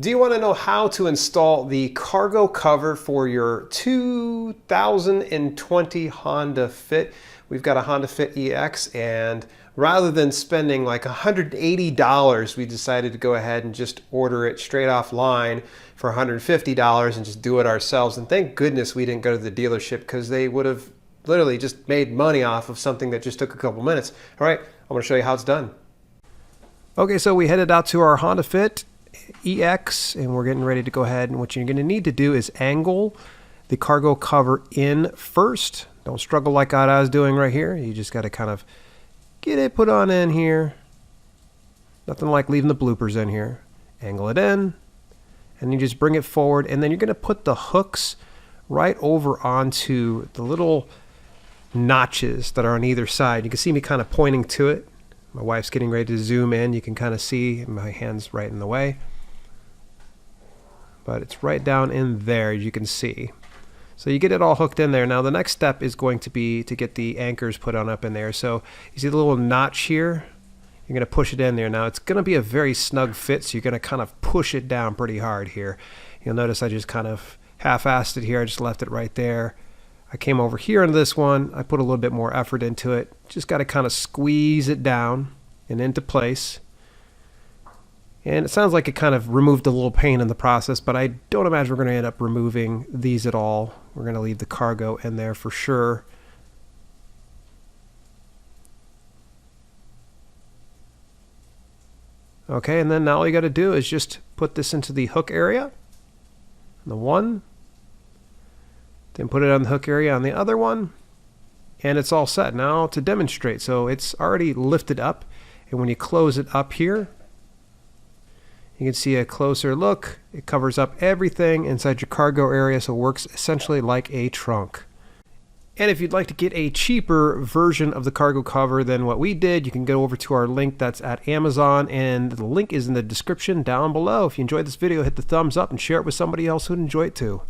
Do you want to know how to install the cargo cover for your 2020 Honda Fit? We've got a Honda Fit EX, and rather than spending like $180, we decided to go ahead and just order it straight offline for $150 and just do it ourselves. And thank goodness we didn't go to the dealership, because they would have literally just made money off of something that just took a couple minutes. All right, I'm going to show you how it's done. Okay, so we headed out to our Honda Fit EX, and we're getting ready to go ahead, and what you're going to need to do is angle the cargo cover in first. Don't struggle like I was doing right here. You just got to kind of get it put on in here. Nothing like leaving the bloopers in here. Angle it in, and you just bring it forward, and then you're going to put the hooks right over onto the little notches that are on either side. You can see me kind of pointing to it. My wife's getting ready to zoom in. You can kind of see my hand's right in the way. But it's right down in there, as you can see. So you get it all hooked in there. Now the next step is going to be to get the anchors put on up in there. So you see the little notch here? You're going to push it in there. Now it's going to be a very snug fit, so you're going to kind of push it down pretty hard here. You'll notice I just kind of half-assed it here. I just left it right there. I came over here into this one. I put a little bit more effort into it. Just got to kind of squeeze it down and into place. And it sounds like it kind of removed a little pain in the process, but I don't imagine we're going to end up removing these at all. We're going to leave the cargo in there for sure. Okay, and then now all you got to do is just put this into the hook area. The one. Then put it on the hook area on the other one, and it's all set. Now to demonstrate, so it's already lifted up, and when you close it up here, you can see a closer look. It covers up everything inside your cargo area, so it works essentially like a trunk. And if you'd like to get a cheaper version of the cargo cover than what we did, you can go over to our link that's at Amazon, and the link is in the description down below. If you enjoyed this video, hit the thumbs up and share it with somebody else who'd enjoy it too.